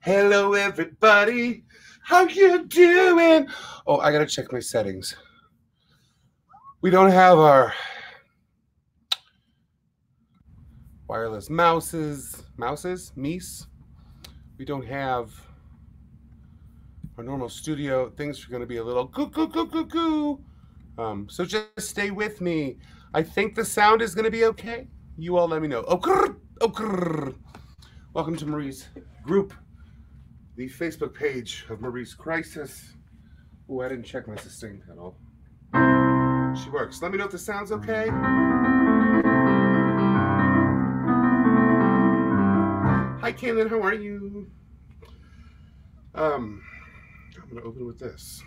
Hello, everybody. How you doing? Oh, I gotta check my settings. We don't have our wireless mouses. We don't have our normal studio. Things are gonna be a little goo. So just stay with me. I think the sound is gonna be okay. You all let me know. Grrr. Welcome to Marie's group, the Facebook page of Marie's Crisis. Oh, I didn't check my sustain pedal. She works. Let me know if the sound's okay. Hi, Kaylin. How are you? I'm going to open with this.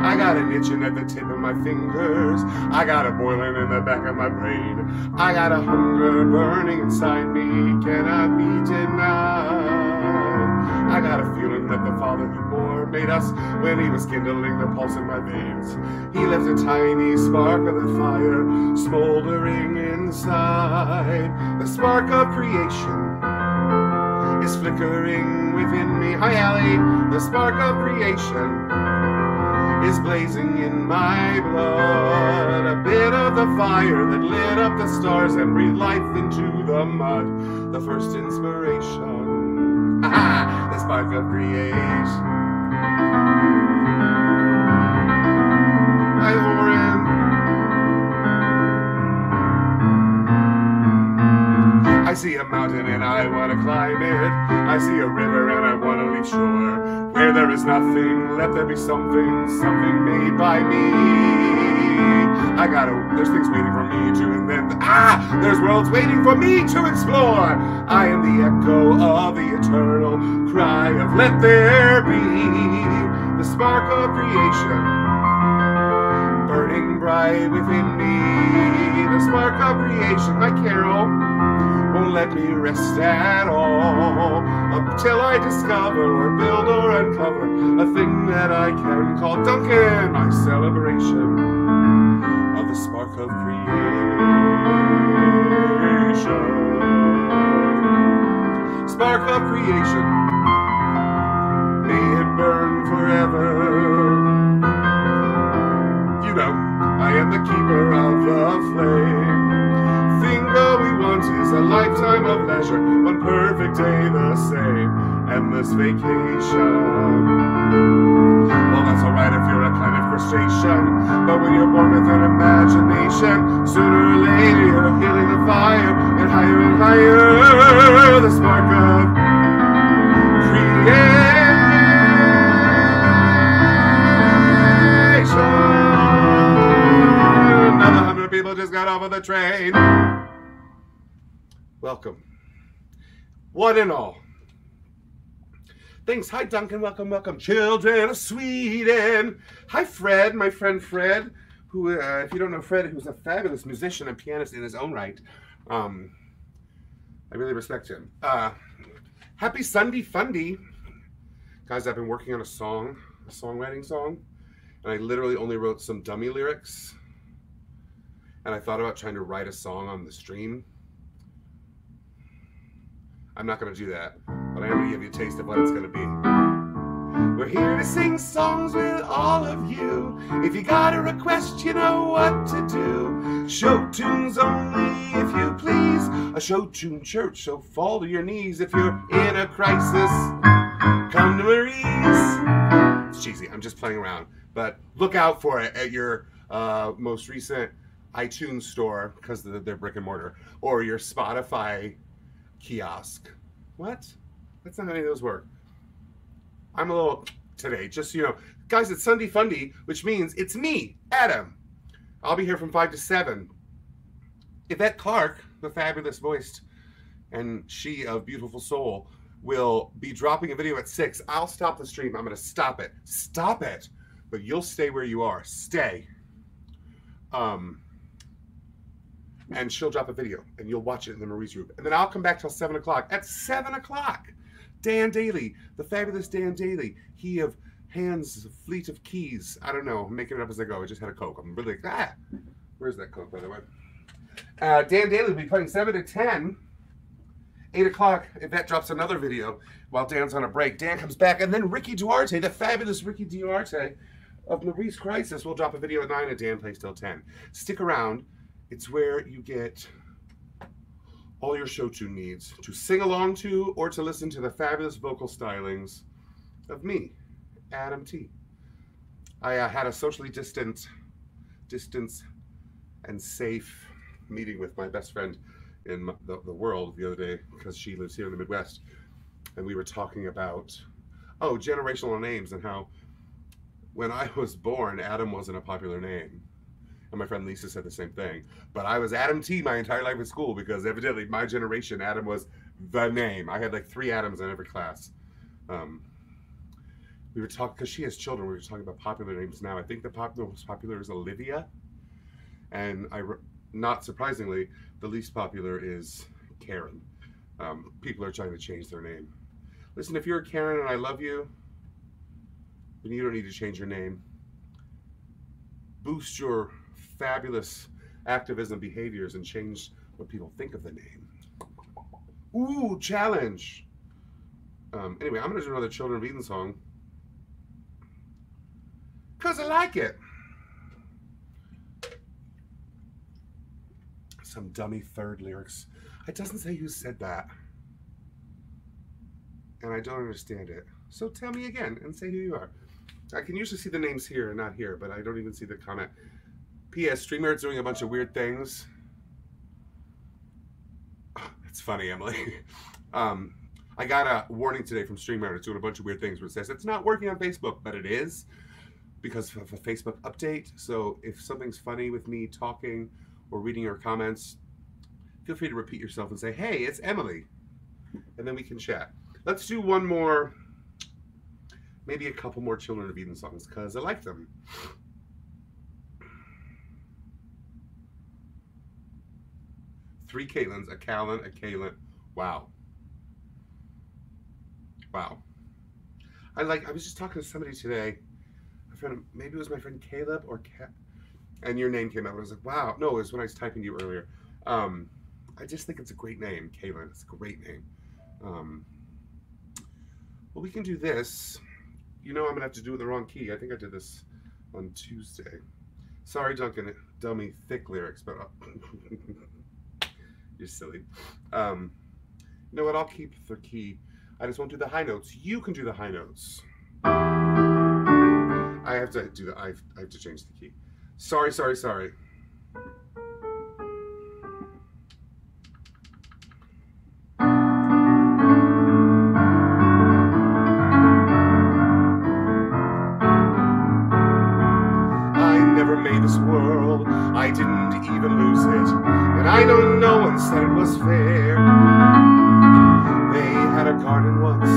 I got an itching at the tip of my fingers. I got a boiling in the back of my brain. I got a hunger burning inside me, cannot be denied. I got a feeling that the Father who bore made us when he was kindling the pulse in my veins. He left a tiny spark of the fire smoldering inside. The spark of creation is flickering within me. Hi, Allie. The spark of creation is blazing in my blood. A bit of the fire that lit up the stars and breathed life into the mud. The first inspiration, the spark of creation. Hi, Lauren. I see a mountain and I want to climb it. I see a river and I want to leave shore. Where there is nothing, let there be something made by me. There's things waiting for me to invent. There's worlds waiting for me to explore. I am the echo of the eternal cry of let there be. The spark of creation burning bright within me. The spark of creation, hi Carol, won't let me rest at all until I discover or build or uncover a thing that I can call Duncan, my celebration of the spark of creation. Spark of creation, may it burn forever. You know, I am the keeper of the flame. All we want is a lifetime of leisure, one perfect day the same, endless vacation. Well, that's alright if you're a kind of crustacean, but when you're born with an imagination, sooner or later you're healing the fire, and higher, the spark of creation. Another 100 people just got off of the train. Welcome, one and all. Thanks. Hi, Duncan. Welcome. Children of Sweden. Hi, Fred, my friend Fred, who, if you don't know Fred, who's a fabulous musician and pianist in his own right. I really respect him. Happy Sundeeee Fundeeee. Guys, I've been working on a songwriting song, and I literally only wrote some dummy lyrics, and I thought about trying to write a song on the stream. I'm not going to do that, but I am going to give you a taste of what it's going to be. We're here to sing songs with all of you. If you got a request, you know what to do. Show tunes only, if you please. A show tune church, so fall to your knees. If you're in a crisis, come to Marie's. It's cheesy, I'm just playing around. But look out for it at your most recent iTunes store, because they're brick and mortar, or your Spotify kiosk. What? That's not how any of those work. I'm a little today, just so you know. Guys, it's Sundeeee Fundeeee, which means it's me, Adam. I'll be here from 5 to 7. Yvette Clark, the fabulous voiced, and she of beautiful soul, will be dropping a video at 6. I'll stop the stream. I'm going to stop it. Stop it. But you'll stay where you are. Stay. And she'll drop a video, and you'll watch it in the Marie's group. And then I'll come back till 7 o'clock. At 7 o'clock, Dan Daly, the fabulous Dan Daly, he of hands, fleet of keys. I don't know. I'm making it up as I go. I just had a Coke. I'm really like, where's that Coke, by the way? Dan Daly will be playing 7 to 10. 8 o'clock, Yvette drops another video while Dan's on a break. Dan comes back, and then Ricky Duarte, the fabulous Ricky Duarte of Marie's Crisis, will drop a video at 9, and Dan plays till 10. Stick around. It's where you get all your show tune needs to sing along to or to listen to the fabulous vocal stylings of me, Adam T. I had a socially distance and safe meeting with my best friend in the world the other day, because she lives here in the Midwest, and we were talking about generational names and how when I was born, Adam wasn't a popular name. And my friend Lisa said the same thing. But I was Adam T my entire life at school, because evidently my generation, Adam was the name. I had like 3 Adams in every class. We were talking, because she has children, we were talking about popular names now. I think the most popular is Olivia. And not surprisingly, the least popular is Karen. People are trying to change their name. Listen, if you're a Karen and I love you, then you don't need to change your name. Boost your fabulous activism behaviors and change what people think of the name. Ooh, challenge. Anyway, I'm going to do another Children of Eden song because I like it. Some dummy third lyrics. It doesn't say who said that. And I don't understand it. So tell me again and say who you are. I can usually see the names here and not here, but I don't even see the comment. P.S. StreamYard's doing a bunch of weird things. It's funny, Emily. I got a warning today from StreamYard. It's doing a bunch of weird things where it says it's not working on Facebook, but it is because of a Facebook update. So if something's funny with me talking or reading your comments, feel free to repeat yourself and say, hey, it's Emily. And then we can chat. Let's do one more, maybe a couple more Children of Eden songs, because I like them. Three Caitlins, a Callan, a Caitlin. Wow. Wow. I was just talking to somebody today, a friend, maybe it was my friend Caleb or and your name came up, and I was like, wow. No, it was when I was typing to you earlier. I just think it's a great name, Caitlin. It's a great name. Well, we can do this. You know I'm going to have to do it in the wrong key. I think I did this on Tuesday. Sorry, Duncan, dummy, thick lyrics, but you're silly. You know what? I'll keep the key. I just won't do the high notes. You can do the high notes. I have to do I have to change the key. Sorry, sorry, sorry. This world, I didn't even lose it, and I know no one said it was fair. They had a garden once,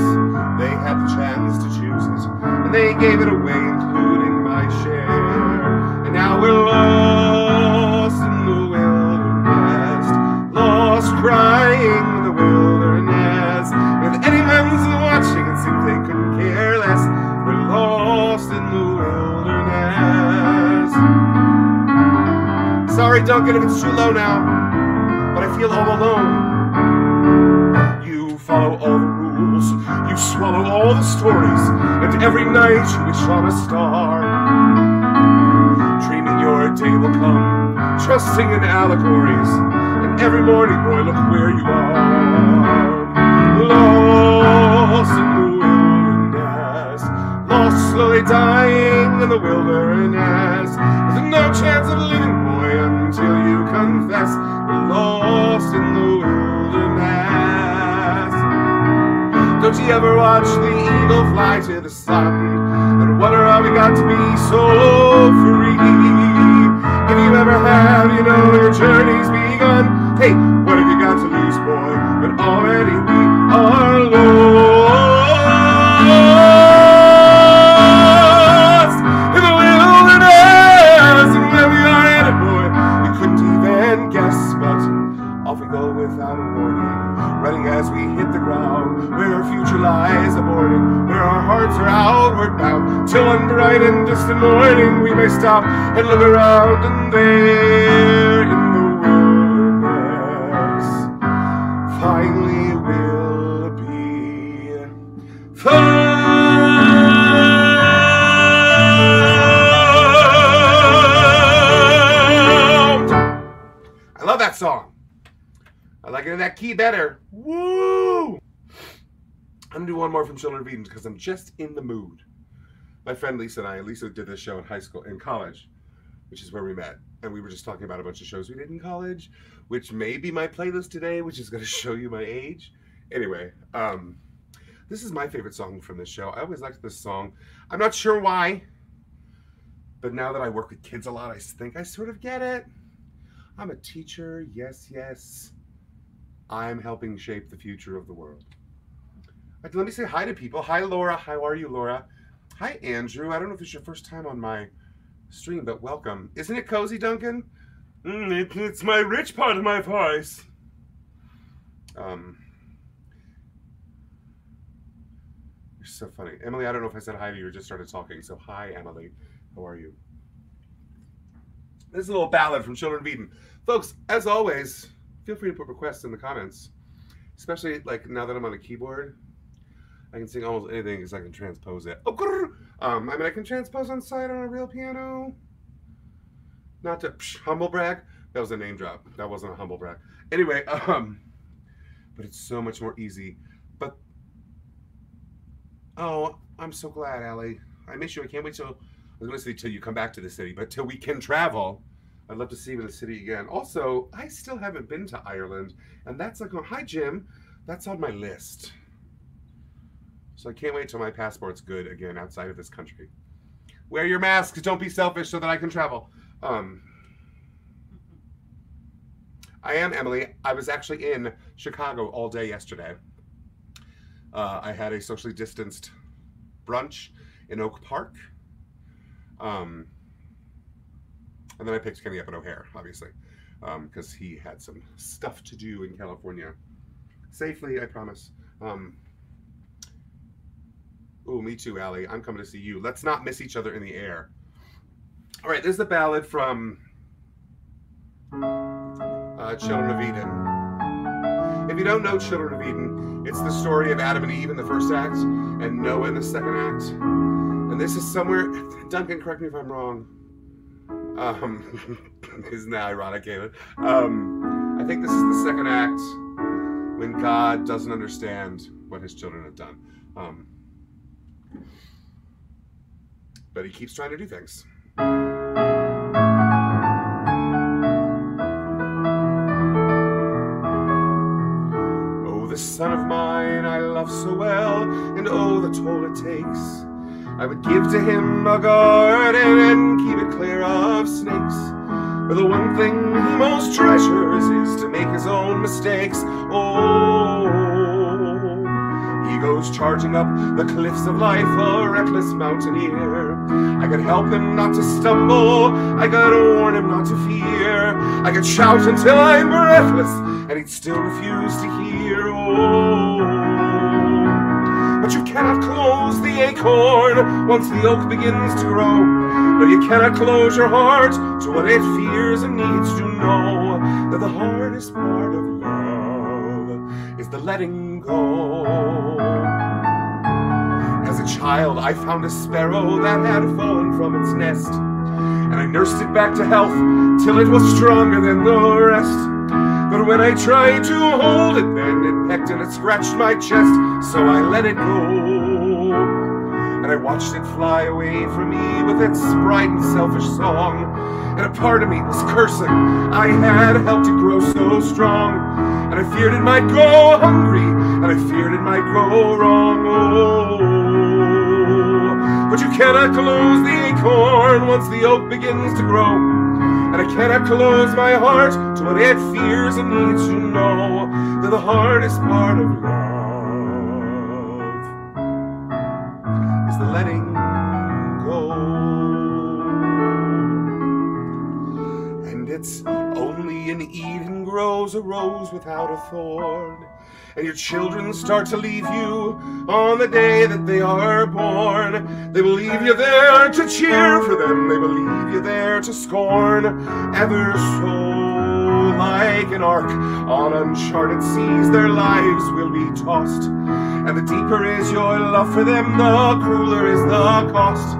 they had the chance to choose it, and they gave it away, including my share. And now we're lost in the wilderness, lost crying in the wilderness. If anyone's watching, it seems they couldn't care less. We're lost in the wilderness. Sorry, Duncan, if it's too low now, but I feel all alone. You follow all the rules, you swallow all the stories, and every night you wish on a star. Dreaming your day will come, trusting in allegories, and every morning, boy, look where you are. Lost in the wilderness, lost slowly dying in the wilderness, with no chance of living, until you confess we're lost in the wilderness. Don't you ever watch the eagle fly to the sun and wonder how we got to be so free? If you ever have, you know your journey's begun. Hey, what have you got to lose, boy? But already we are lost in the wilderness, and where we are headed, boy, guess, but off we go without a warning, running as we hit the ground, where our future lies aborting, where our hearts are outward bound, till one bright and distant morning we may stop and look around, and there in the wilderness finally will be found. I love that song. I like it in that key better. Woo! I'm gonna do one more from Children of Eden because I'm just in the mood. My friend Lisa and I, Lisa did this show in college, which is where we met. And we were just talking about a bunch of shows we did in college, which may be my playlist today, which is gonna show you my age. Anyway, this is my favorite song from this show. I always liked this song. I'm not sure why, but now that I work with kids a lot, I think I sort of get it. I'm a teacher, yes, yes. I'm helping shape the future of the world. Let me say hi to people. Hi, Laura. How are you, Laura? Hi, Andrew. I don't know if it's your first time on my stream, but welcome. Isn't it cozy, Duncan? It's my rich part of my voice. You're so funny. Emily, I don't know if I said hi to you or just started talking, so hi, Emily. How are you? This is a little ballad from Children of Eden. Folks, as always, feel free to put requests in the comments, especially like now that I'm on a keyboard. I can sing almost anything because I can transpose it. Oh, I mean, I can transpose on side on a real piano. Not to humble brag. That was a name drop. That wasn't a humble brag. Anyway, but it's so much more easy. But, oh, I'm so glad, Allie. I miss you. I can't wait till, I was going to say till you come back to the city, but till we can travel. I'd love to see you in the city again. Also, I still haven't been to Ireland, and that's like, hi, Jim. That's on my list. So I can't wait till my passport's good again outside of this country. Wear your masks, don't be selfish so that I can travel. I am Emily. I was actually in Chicago all day yesterday. I had a socially distanced brunch in Oak Park. And then I picked Kenny up at O'Hare, obviously, because he had some stuff to do in California. Safely, I promise. Oh, me too, Allie. I'm coming to see you. Let's not miss each other in the air. All right, there's the ballad from Children of Eden. If you don't know Children of Eden, it's the story of Adam and Eve in the first act and Noah in the second act. And this is somewhere, Duncan, correct me if I'm wrong. Isn't that ironic, Caleb? I think this is the second act when God doesn't understand what his children have done. But he keeps trying to do things. Oh, this son of mine I love so well, and oh, the toll it takes. I would give to him a garden and keep it clear of snakes. But the one thing he most treasures is to make his own mistakes. Oh, he goes charging up the cliffs of life, a reckless mountaineer. I could help him not to stumble, I could warn him not to fear. I could shout until I'm breathless, and he'd still refuse to hear. Oh, but you cannot close the acorn once the oak begins to grow. No, you cannot close your heart to what it fears and needs to know. That the hardest part of love is the letting go. As a child, I found a sparrow that had fallen from its nest, and I nursed it back to health till it was stronger than the rest. But when I tried to hold it, then it pecked and it scratched my chest, so I let it go. And I watched it fly away from me with its bright and selfish song. And a part of me was cursing I had helped it grow so strong. And I feared it might go hungry, and I feared it might go wrong. Oh, but you cannot close the acorn once the oak begins to grow. And I cannot close my heart to what it fears and needs to know. That the hardest part of love is the letting go. And it's only in Eden grows a rose without a thorn. and your children start to leave you on the day that they are born. They will leave you there to cheer for them, they will leave you there to scorn. Ever so like an ark on uncharted seas, their lives will be tossed. And the deeper is your love for them, the crueler is the cost.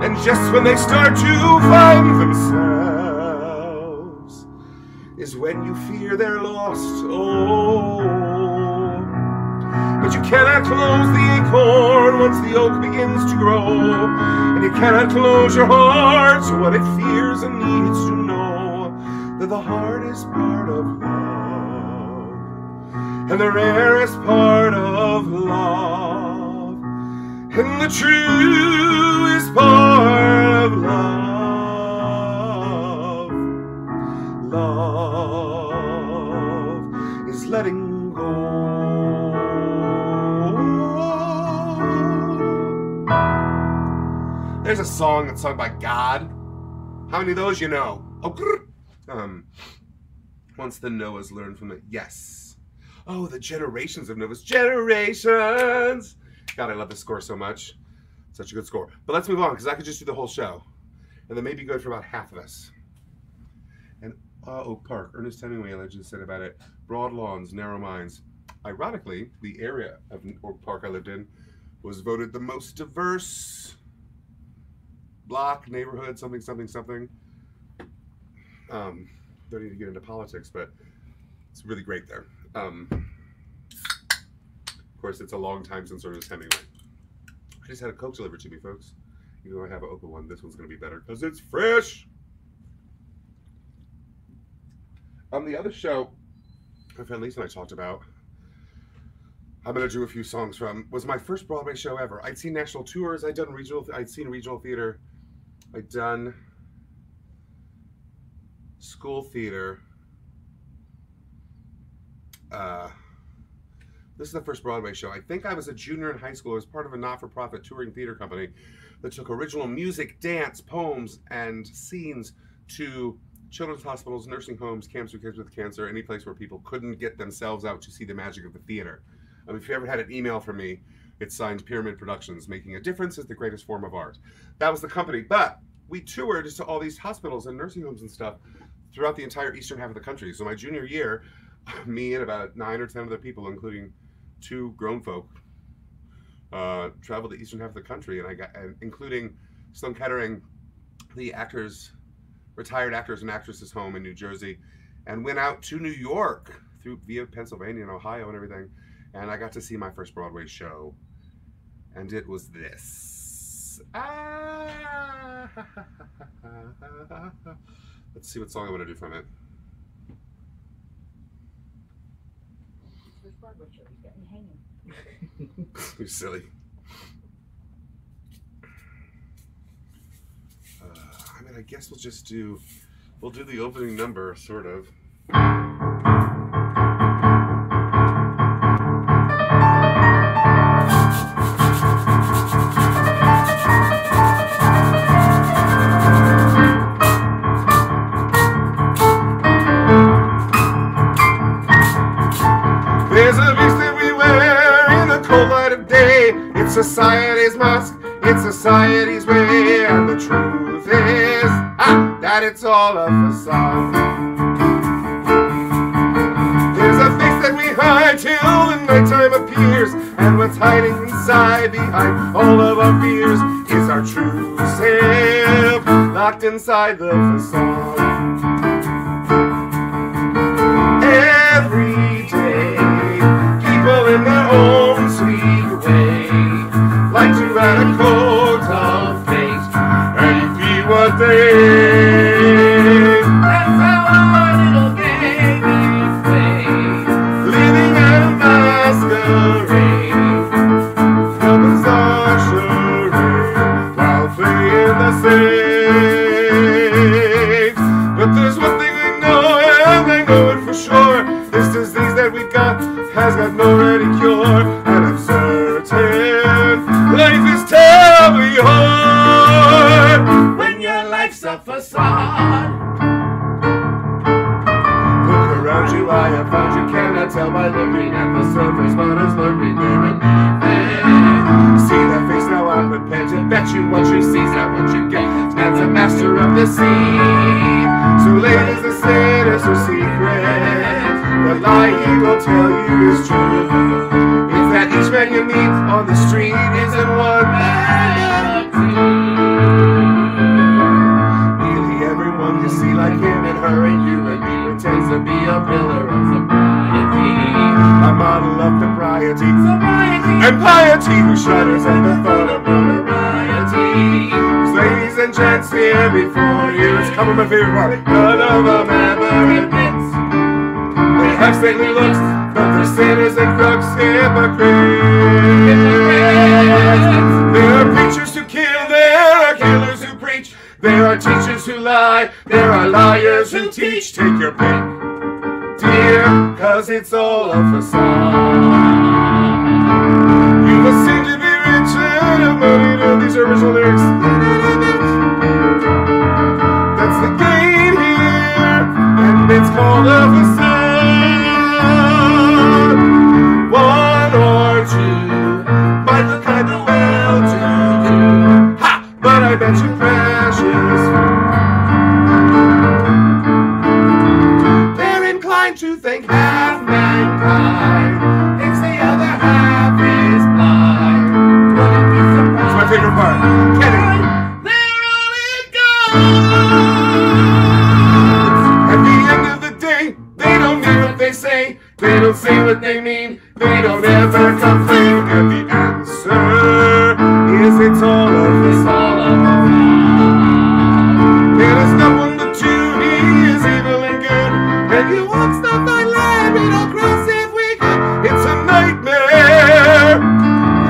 And just when they start to find themselves is when you fear they're lost. Oh, but you cannot close the acorn once the oak begins to grow, and you cannot close your heart to what it fears and needs to know. That the hardest part of love and the rarest part of love and the truest part of love, love is letting go. There's a song that's sung by God. How many of those you know? Oh, once the Noahs learned from it. Yes. Oh, the generations of Noahs. Generations! God, I love this score so much. Such a good score. But let's move on, because I could just do the whole show. And that may be good for about half of us. And Oak Park. Ernest Hemingway allegedly said about it, broad lawns, narrow minds. Ironically, the area of Oak Park I lived in was voted the most diverse block, neighborhood, something, something, something. Don't need to get into politics, but it's really great there. Of course, it's a long time since Ernest Hemingway. I just had a Coke delivered to me, folks. Even though I have an open one, this one's going to be better because it's fresh. The other show my friend Lisa and I talked about, I'm going to do a few songs from, was my first Broadway show ever. I'd seen national tours, I'd seen regional theater, I'd done school theater. This is the first Broadway show. I think I was a junior in high school. I was part of a not-for-profit touring theater company that took original music, dance, poems, and scenes to children's hospitals, nursing homes, camps for kids with cancer, any place where people couldn't get themselves out to see the magic of the theater. If you ever had an email from me, it's signed Pyramid Productions. Making a difference is the greatest form of art. That was the company. But we toured to all these hospitals and nursing homes and stuff throughout the entire eastern half of the country. So my junior year, me and about 9 or 10 other people, including 2 grown folk, traveled the eastern half of the country, and including Sloan Kettering, the actors, retired actors and actresses' home in New Jersey, and went out to New York via Pennsylvania and Ohio and everything. And I got to see my first Broadway show, and it was this. Let's see what song I'm going to do from it. First Broadway show, he's got me hanging. You're silly. I mean, I guess we'll do the opening number, sort of. There's a beast that we wear in the cold light of day. It's society's mask, it's society's way, and the truth is that it's all a facade. There's a face that we hide till the nighttime appears, and what's hiding inside behind all of our fears is our true self, locked inside the facade. Every day, people in their own sweet way like to add a coat of fate and be what they. That's how our little game is played, living at a masquerade, from a star charade, while playing the stage. But there's one thing we know, and I know it for sure. This disease that we got has got no ready cure, and I'm certain life is terribly hard when your life's a facade. bet you what you see's not what you get. Man's a master of the sea. So ladies, the sailor's her secret. The lie he will tell you is true. It's that each man you meet on the street isn't one man or two. Nearly everyone you see like him and her and you and me pretends to be a pillar of sobriety. A model of propriety, and piety who shudders at the thought of notoriety. Ladies and gents, here before you, it's coming my favorite part. None of them ever admits they have saintly looks, but they're sinners and crooks, hypocrites. There are preachers who kill, there are killers who preach, there are teachers who lie, there are liars who teach. Take your pick, dear, cause it's all a facade. You must seem to be rich and have money to these original lyrics. That's the game here, and it's called a facade. One or two might look kind of well-to-do. Ha! But I bet you precious they're inclined to think half mankind thinks the other half is blind. Wouldn't be surprised. That's my favorite part. Kenny. They're all it goes. At the end of the day, they don't mean what they say. They don't say what they mean. They don't ever complain. And the answer is it's all of this. All of us. There is no one to do. He is evil and good. And you walk stuff by land. We don't cross if we could. It's a nightmare.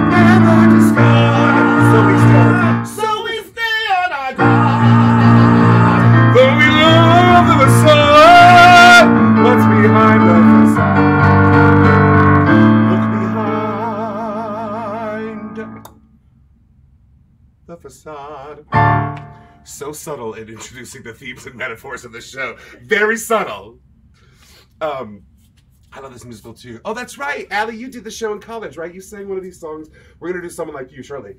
Never discard. So we stay on our guard. Though we love the facade, what's behind the facade? Look behind the facade. So subtle in introducing the themes and metaphors of the show. Very subtle. I love this musical too. Oh, that's right. Allie, you did the show in college, right? You sang one of these songs. We're going to do someone like you shortly.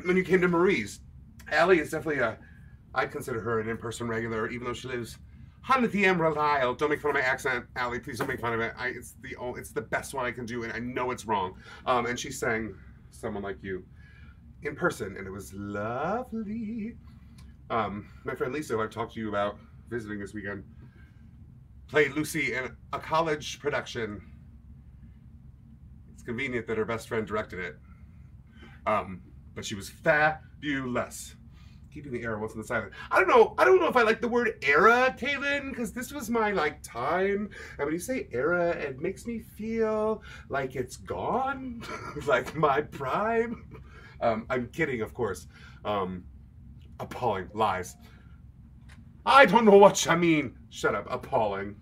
When you came to Marie's. Allie is definitely I'd consider her an in-person regular, even though she lives on the Emerald Isle. Don't make fun of my accent, Allie. Please don't make fun of it. It's the best one I can do, and I know it's wrong. And she sang Someone Like You in person, and it was lovely. My friend Lisa, who I've talked to you about visiting this weekend, played Lucy in a college production. It's convenient that her best friend directed it. But she was fabulous. Keeping the era once in the silent. I don't know if I like the word era, Kaylin, because this was my time. And when you say era, it makes me feel like it's gone. Like my prime. I'm kidding, of course. Appalling lies. I don't know what I mean. Shut up. Appalling.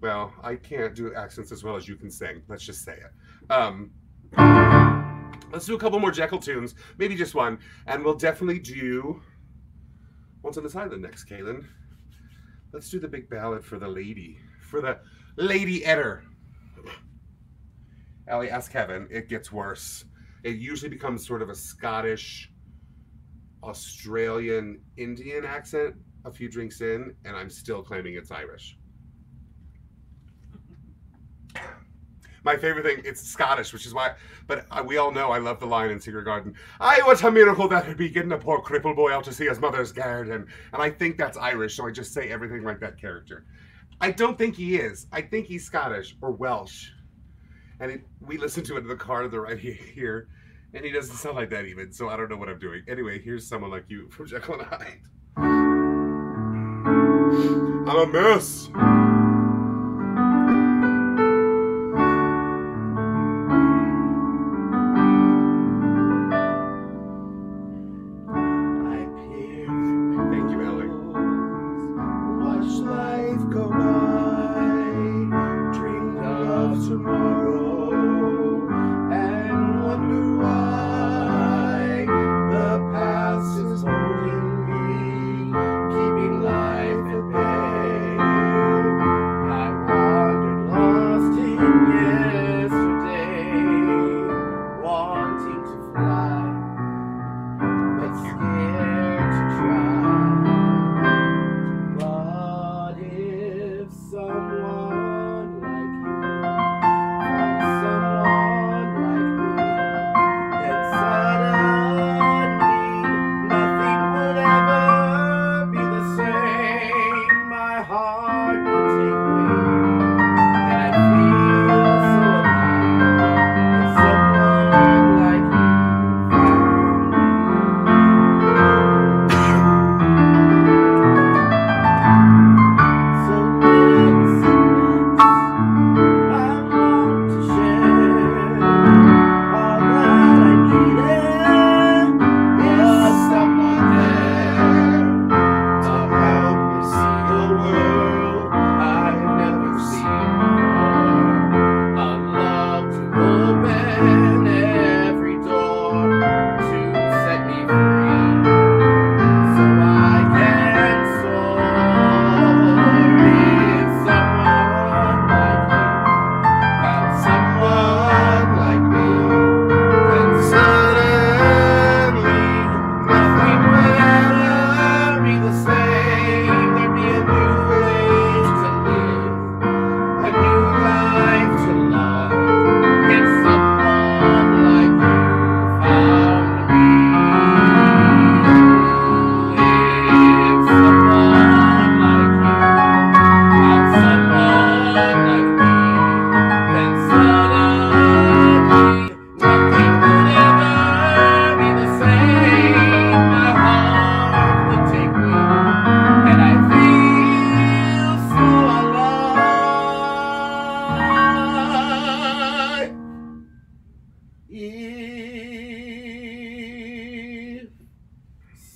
Well, I can't do accents as well as you can sing. Let's just say it. Let's do a couple more Jekyll tunes. Maybe just one. And we'll definitely do Once on the Silent next, Kaylin. Let's do the big ballad for the lady. For the Lady Edder. Allie, ask Kevin. It gets worse. It usually becomes sort of a Scottish, Australian, Indian accent a few drinks in, and I'm still claiming it's Irish. My favorite thing, it's Scottish, which is why, but we all know I love the line in Secret Garden. Aye, what a miracle that would be getting a poor cripple boy out to see his mother's garden. And I think that's Irish, so I just say everything like that character. I don't think he is. I think he's Scottish or Welsh. And we listened to it in the car to the right here, and he doesn't sound like that even, so I don't know what I'm doing. Anyway, here's Someone Like You from Jekyll and Hyde. I'm a mess.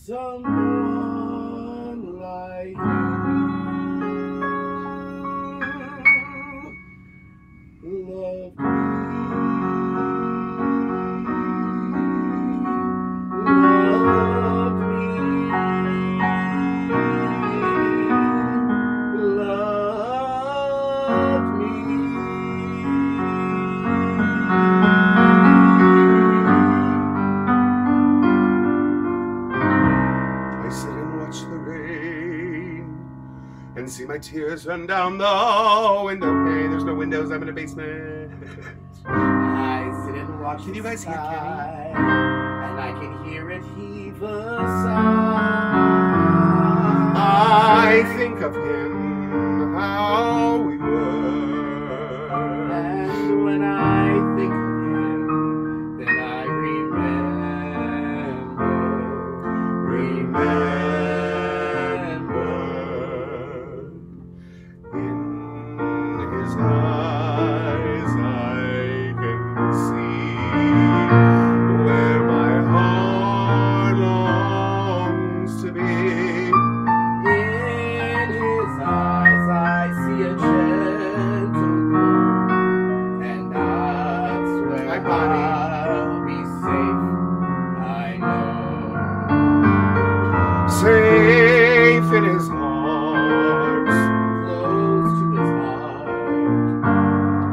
someone like you loved me, loved me, loved me. I sit and watch the rain and see my tears run down the window pane. There's no windows, I'm in a basement. I sit and watch Can you the guys hear Kenny? sky, and I can hear it heave a sigh. I think of him, how we were. And when I think of him, then I remember. In his eyes I can see where my heart longs to be. In his eyes I see a gentle glow, and that's where Hi, Bonnie. I'll be safe, I know. Safe in his arms, Close to his heart,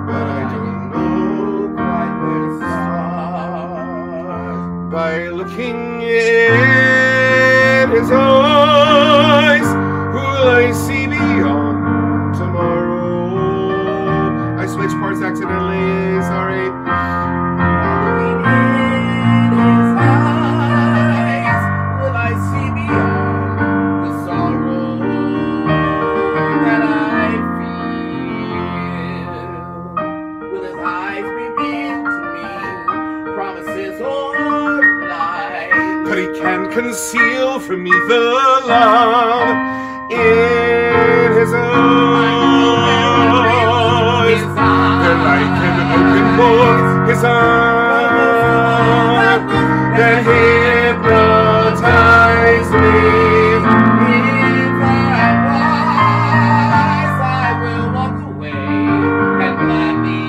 but I don't know quite where to start. by looking in his eyes. Will I see beyond tomorrow? I switched parts accidentally, sorry. Looking in his eyes, will I see beyond the sorrow that I feel? Will his eyes reveal to me promises or lies? But he can conceal from me the love in his eyes. And I can open both his arms that hypnotize me. If I'm wise, I will walk away and gladly.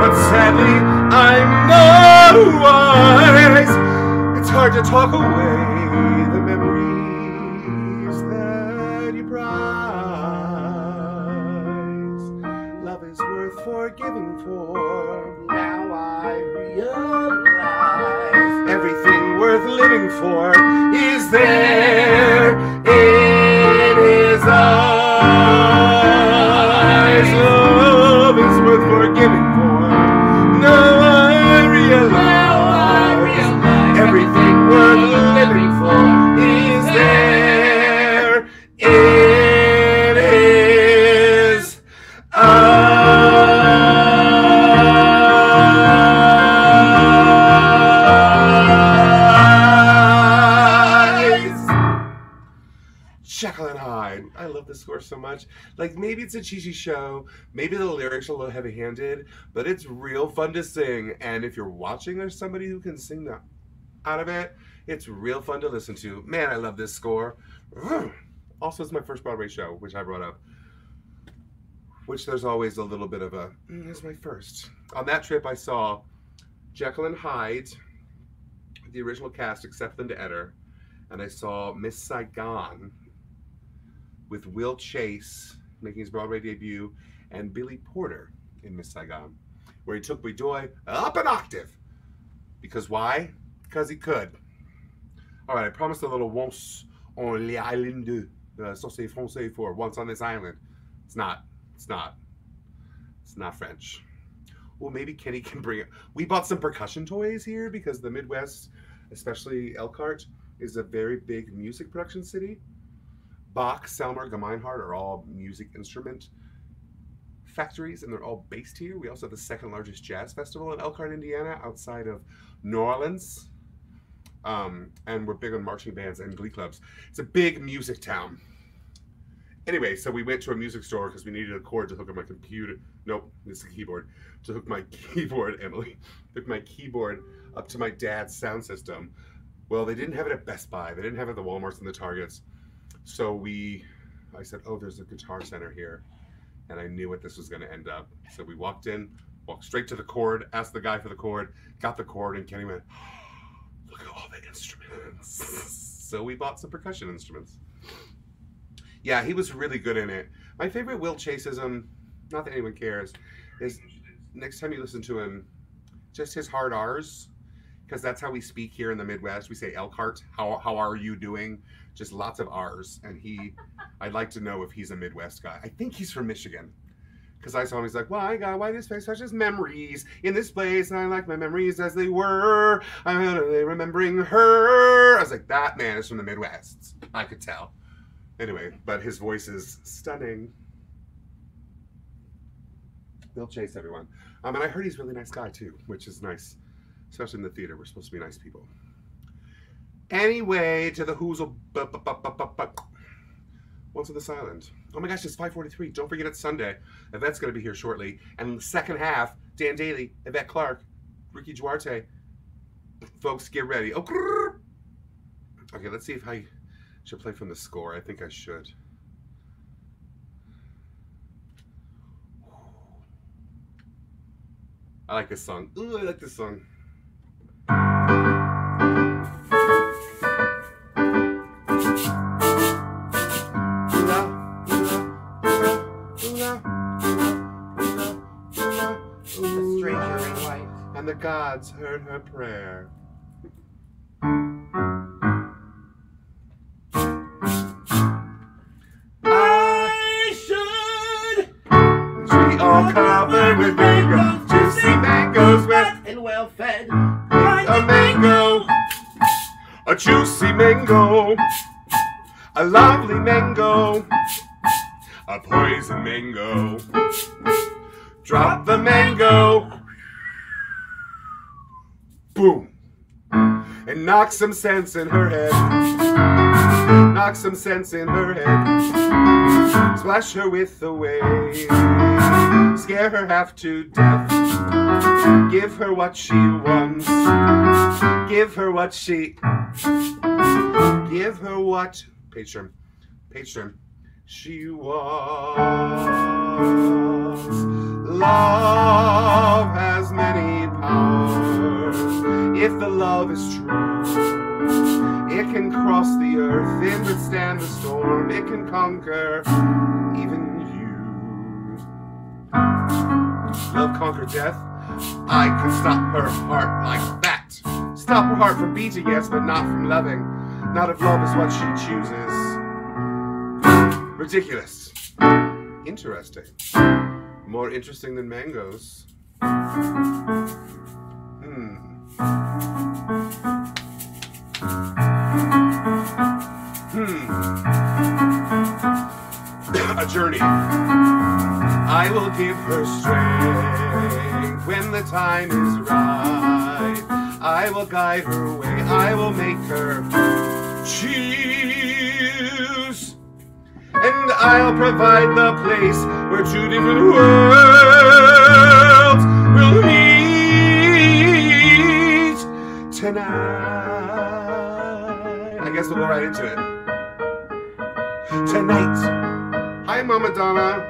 But sadly, I'm not wise. It's hard to talk away the memories that you prize. Love is worth forgiving for. Now I realize Everything worth living for is there in his eyes. Love is worth forgiving for. Now I realize everything worth living for is there in his eyes. Jekyll and Hyde. I love this score so much. Like, maybe it's a cheesy show, maybe the lyrics are a little heavy-handed, but it's real fun to sing. And if you're watching, there's somebody who can sing the out of it. It's real fun to listen to. Man, I love this score. Also, it's my first Broadway show, which I brought up. Which there's always a little bit of a, it's my first. On that trip, I saw Jekyll and Hyde, the original cast, except Linda Eder. And I saw Miss Saigon with Will Chase making his Broadway debut, and Billy Porter in Miss Saigon, where he took Bidoy up an octave. Because why? Because he could. All right, I promised a little once on l'island de Sundeeee Fundeeee for once on this island. It's not French. Well, maybe Kenny can bring it. We bought some percussion toys here because the Midwest, especially Elkhart, is a very big music production city. Bach, Selmer, Gemeinhardt are all music instrument factories, and they're all based here. We also have the second largest jazz festival in Elkhart, Indiana, outside of New Orleans. And we're big on marching bands and glee clubs. It's a big music town. Anyway, so we went to a music store because we needed a cord to hook up my computer. Nope, this is a keyboard. To hook my keyboard, Emily. Hook my keyboard up to my dad's sound system. Well, they didn't have it at Best Buy. They didn't have it at the Walmarts and the Targets. So I said, oh, there's a Guitar Center here. And I knew what this was going to end up. So we walked in, walked straight to the cord, asked the guy for the cord, got the cord, and Kenny went, oh, look at all the instruments. So we bought some percussion instruments. Yeah, he was really good in it. My favorite Will Chaseism, not that anyone cares, is next time you listen to him, just his hard R's, because that's how we speak here in the Midwest. We say Elkhart, how are you doing? Just lots of R's. And I'd like to know if he's a Midwest guy. I think he's from Michigan. Because I saw him, he's like, why this face such as memories in this place, and I like my memories as they were. I'm remembering her. I was like, that man is from the Midwest. I could tell. Anyway, but his voice is stunning. They'll chase everyone. And I heard he's a really nice guy too, which is nice. Especially in the theater, we're supposed to be nice people. Anyway, to the Hoozle. Once in this island. Oh my gosh, it's 5:43. Don't forget it's Sunday. Yvette's going to be here shortly. And in the second half, Dan Daly, Yvette Clark, Ricky Duarte. Folks, get ready. Oh, okay, let's see if I should play from the score. I think I should. I like this song. Ooh, I like this song. The stranger in white. And the gods heard her prayer. All covered with mango, juicy mangoes, wet and well fed. A mango, a juicy mango, a lovely mango, a poison mango. Drop the mango, boom, and knock some sense in her head. Knock some sense in her head. Splash her with the waves. Scare her half to death. Give her what she wants. Give her what she. Give her what. Page turn. Page turn. She wants. Love has many powers. If the love is true, it can cross the earth and withstand the storm. It can conquer even you. Love conquer death. I can stop her heart like that. Stop her heart from beating, yes, but not from loving. Not if love is what she chooses. Ridiculous. Interesting. More interesting than mangoes. A journey. I will give her strength when the time is right. I will guide her way. I will make her choose. And I'll provide the place where two different worlds will meet tonight. I guess we'll go right into it. Tonight. Hi, Mama Donna.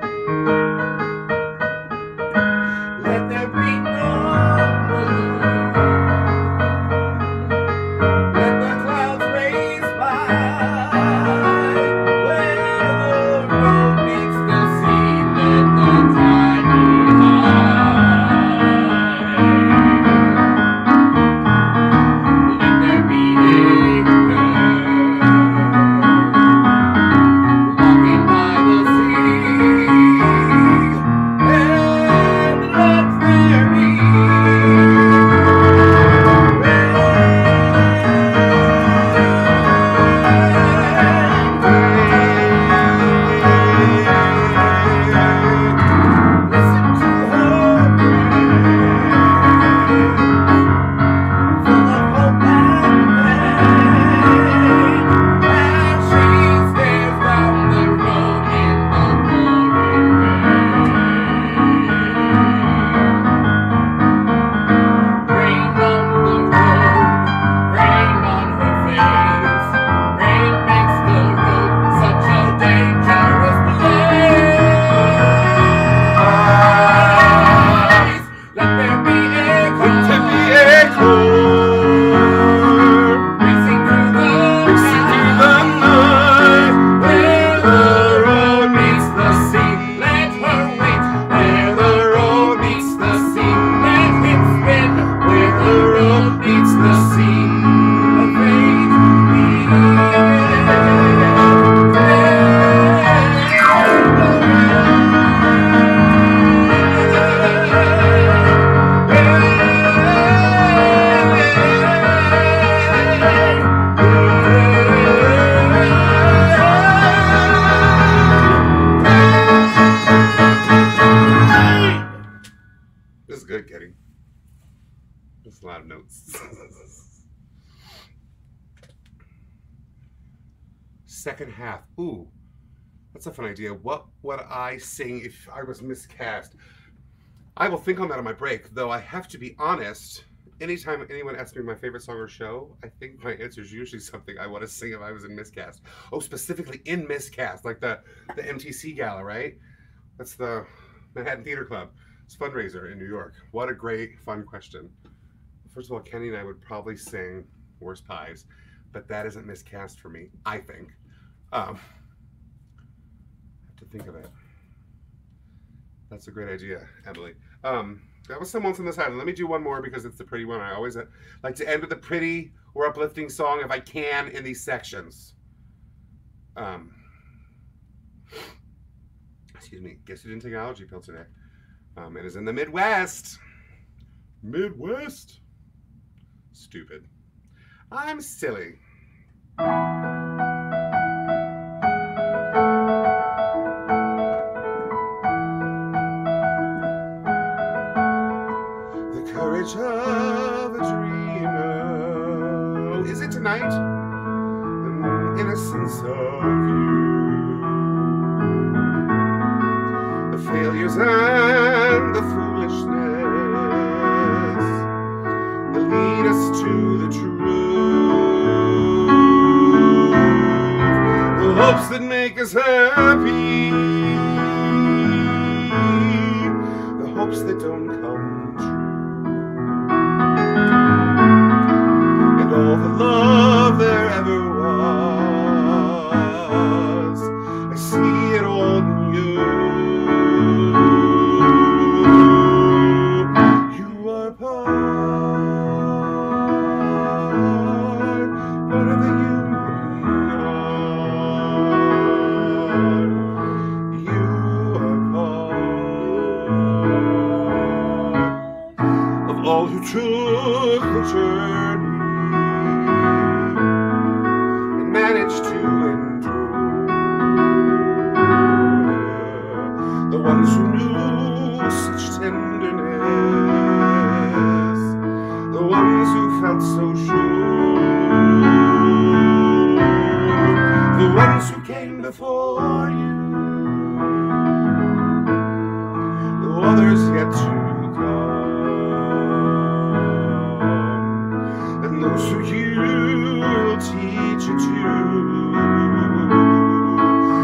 Let there be no moon. Let the clouds race by. Where the road meets the sea, let the tide be high. Let there be a girl walking by the sea. That's a lot of notes. Second half. Ooh, that's a fun idea. What would I sing if I was miscast? I will think on that on my break, though I have to be honest. Anytime anyone asks me my favorite song or show, I think my answer is usually something I want to sing if I was in miscast. Oh, specifically in miscast, like the MTC Gala, right? That's the Manhattan Theater Club. It's a fundraiser in New York. What a great, fun question. First of all, Kenny and I would probably sing Worst Pies, but that isn't miscast for me, I think. I have to think of it. That's a great idea, Emily. That was Someone's on this island. Let me do one more because it's the pretty one. I always like to end with a pretty or uplifting song if I can in these sections. Excuse me. Guess you didn't take an allergy pill today. It is in the Midwest. Midwest. Stupid. I'm silly. Courage of a dreamer. Oh, is it tonight? An innocence of you. The failures and the foolishness that lead us to the truth. The hopes that make us happy. The hopes that don't come true. All the love there ever was, I see it all in you. You are part of the human heart. You are part of all who took the journey. Managed to endure. The ones who knew such tenderness, the ones who felt so sure, the ones who came before you, the others yet to come, and those who you will teach it to,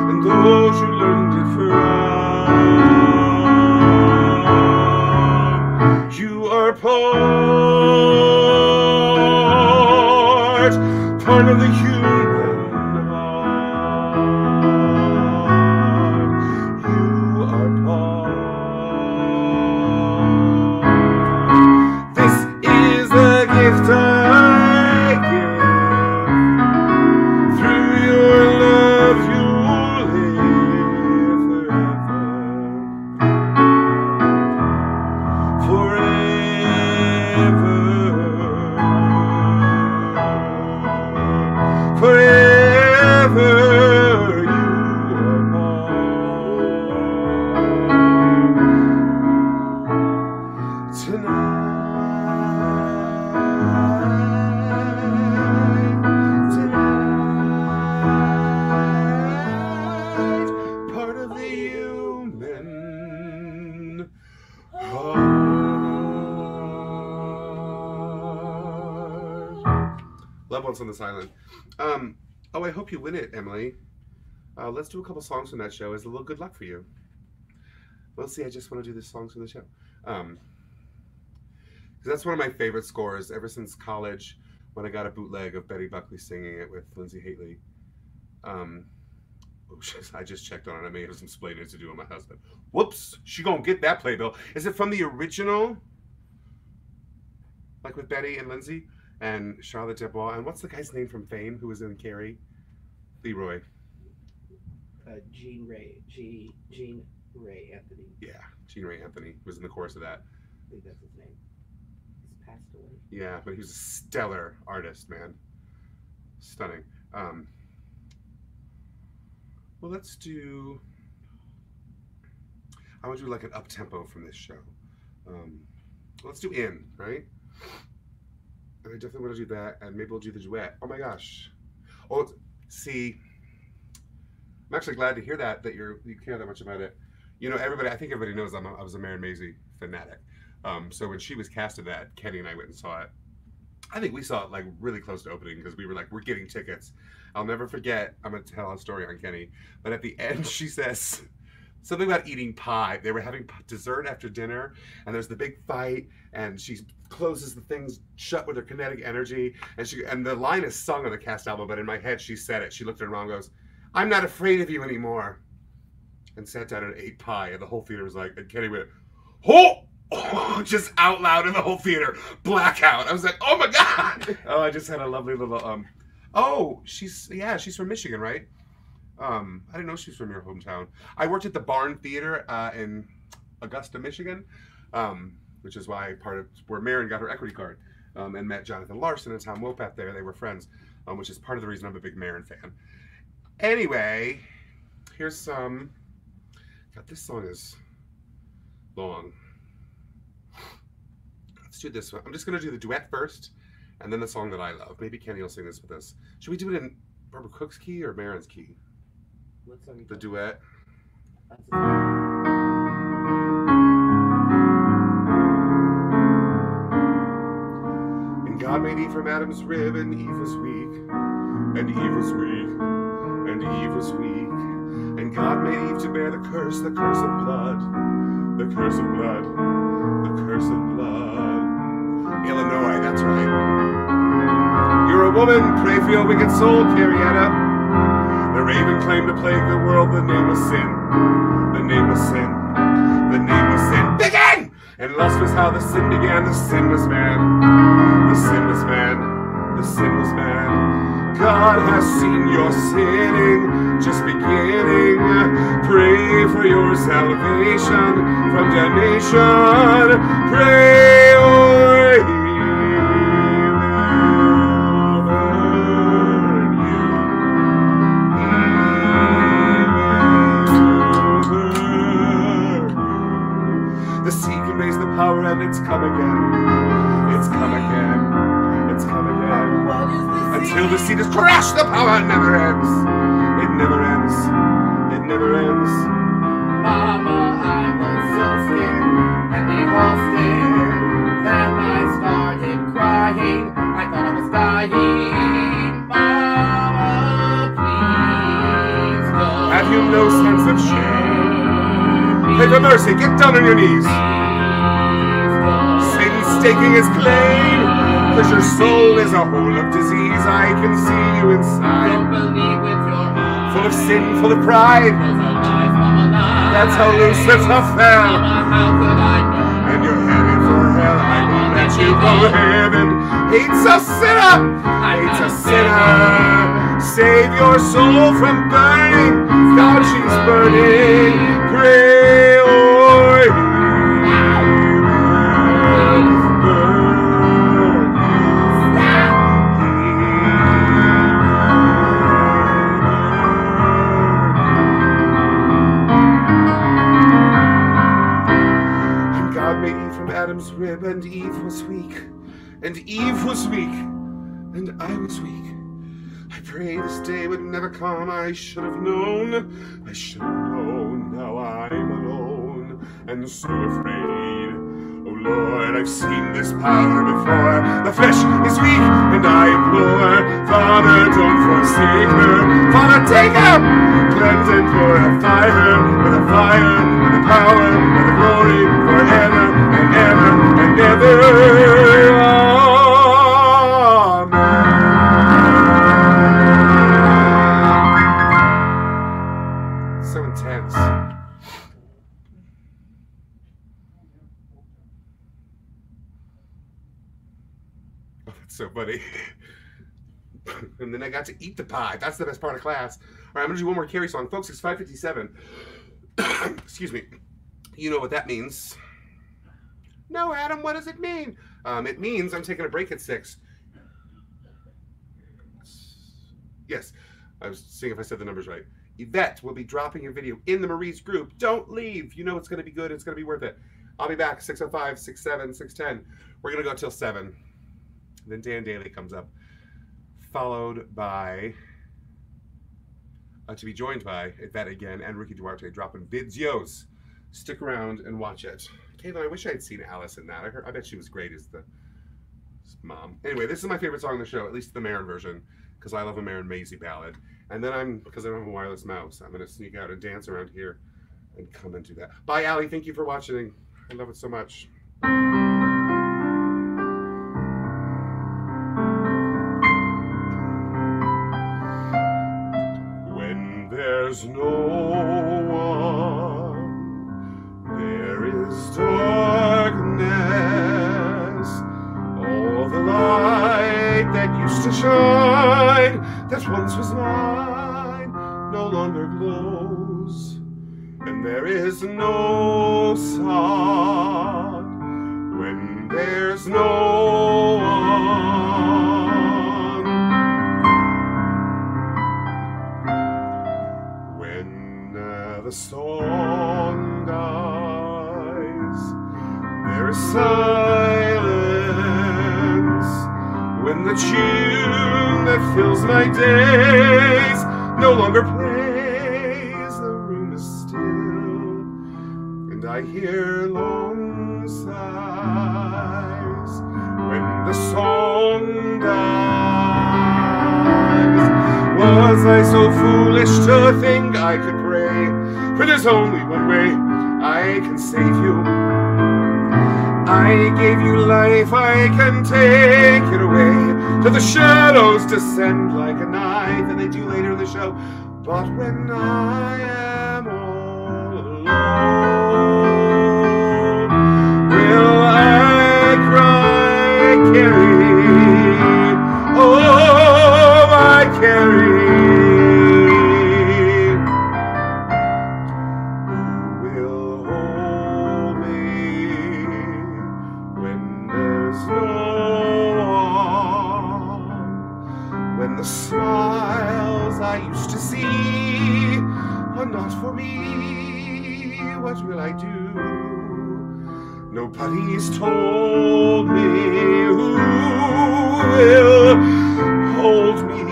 and those who learned it from. You are part of the human heart. You are part. This is the gift I give. Through your love you'll live forever. Forever. Forever you are mine. Tonight, part of the human heart. Loved ones on this island. Oh, I hope you win it, Emily. Let's do a couple songs from that show as a little good luck for you. We'll see. I just want to do the songs from the show. Because that's one of my favorite scores ever since college when I got a bootleg of Betty Buckley singing it with Lindsay Haley. I just checked on it. I may have some splaining to do with my husband. Whoops! She gonna get that playbill. Is it from the original? Like with Betty and Lindsay and Charlotte Dubois? And what's the guy's name from Fame who was in Carrie? Leroy. Gene Ray Anthony. Yeah, Gene Ray Anthony was in the chorus of that. I think that's his name. He's passed away. Yeah, but he was a stellar artist, man. Stunning. Well, let's do... I want to do like an up-tempo from this show. Let's do In, right? And I definitely want to do that, and maybe we'll do the duet. Oh my gosh. Oh, see, I'm actually glad to hear that you care that much about it. You know, I think everybody knows I was a Mary and Maisie fanatic. So when she was cast in that, Kenny and I went and saw it. I think we saw it like really close to opening because we were like, we're getting tickets. I'll never forget. I'm gonna tell a story on Kenny, but at the end she says something about eating pie. They were having dessert after dinner, and there's the big fight, and she closes the things shut with her kinetic energy, and the line is sung on the cast album, but in my head she said it. She looked at her mom and goes, "I'm not afraid of you anymore," and sat down and ate pie, and the whole theater was like, and Kenny went, "Oh!" Oh, just out loud in the whole theater, blackout. I was like, "Oh my god!" Oh, I just had a lovely little Oh, she's from Michigan, right? I didn't know she was from your hometown. I worked at the Barn Theater in Augusta, Michigan, which is why where Marin got her equity card, and met Jonathan Larson and Tom Wopat there. They were friends, which is part of the reason I'm a big Marin fan. Anyway, here's some. God, this song is long. Let's do this one. I'm just going to do the duet first, and then the song that I love. Maybe Kenny will sing this with us. Should we do it in Barbara Cook's key or Marin's key? What song? The duet. That's a song. And God made Eve from Adam's rib, and Eve was weak, and Eve was weak, and Eve was weak. And God made Eve to bear the curse of blood, the curse of blood, the curse of blood. Illinois, that's right. You're a woman, pray for your wicked soul, Carrietta. The raven claimed to plague the world, the name was sin. The name was sin. The name was sin. Begin! And lust was how the sin began, the sin was man. The sin was man. The sin was man. God has seen your sinning, just beginning. Pray for your salvation from damnation. Pray or he will burn you. He will burn you. The sea can raise the power and it's come again. It's come again. It's come again. Until the sea is crashed, the power never ends. It never ends. It never ends. Mama, I was so scared, and they all stared. Then I started crying. I thought I was dying. Mama, please go. Have you no sense of shame? Pray for mercy. Get down on your knees. Satan's staking his claim. Because your soul is a hole of disease, I can see you inside. Don't believe with your eyes. Full of sin, full of pride. That's how Lucifer fell. How could I know? And you're headed for hell. I won't let you go. Heaven hates a sinner. Hates a sinner. Save your soul from burning. God, she's burning. Pray or he will burn. Adam's rib, and Eve was weak, and Eve was weak, and I was weak. I pray this day would never come. I should have known. I should have known. Now I'm alone and so afraid. Oh Lord, I've seen this power before. The flesh is weak, and I implore. Father, don't forsake her. Father, take her. Cleanse and pour a fire, with a fire, with a power, with a glory, forever and ever and ever. Amen. So intense. Oh, that's so funny. And then I got to eat the pie. That's the best part of class. All right, I'm going to do one more Carrie song. Folks, it's 5:57. Excuse me. You know what that means. No, Adam, what does it mean? It means I'm taking a break at 6. Yes, I was seeing if I said the numbers right. Yvette will be dropping your video in the Marie's group. Don't leave. You know it's going to be good. It's going to be worth it. I'll be back 6:05, 6:07, 6:10. We're going to go till 7. Then Dan Daly comes up, followed by, to be joined by Yvette again and Ricky Duarte dropping videos. Stick around and watch it. Caitlin, I wish I had seen Alice in that. I bet she was great as the mom. Anyway, this is my favorite song on the show, at least the Marin version, because I love a Marin Maisie ballad. And then because I don't have a wireless mouse, I'm going to sneak out and dance around here and come and do that. Bye, Allie. Thank you for watching. I love it so much. When there's no one, there is darkness. All the light that used to shine, that once was mine, no longer glows. And there is no sun when there's no one. When the song dies, there is silence. When the tune that fills my days no longer plays, the room is still, and I hear long sighs. When the song dies, was I so foolish to think I could pray? For there's only one way I can save you. I gave you life, I can take it away. Till the shadows descend like a knife, and they do later in the show. But when I am all alone, will I cry, Carrie? Oh, my Carrie. Who will hold me when there's no one? When the smiles I used to see are not for me, what will I do? Nobody's told me who will hold me.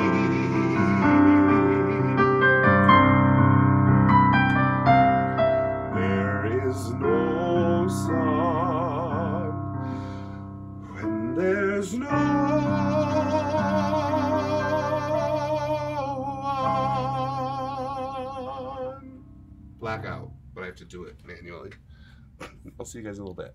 There is no sun when there's no one. Blackout, but I have to do it manually. I'll see you guys in a little bit.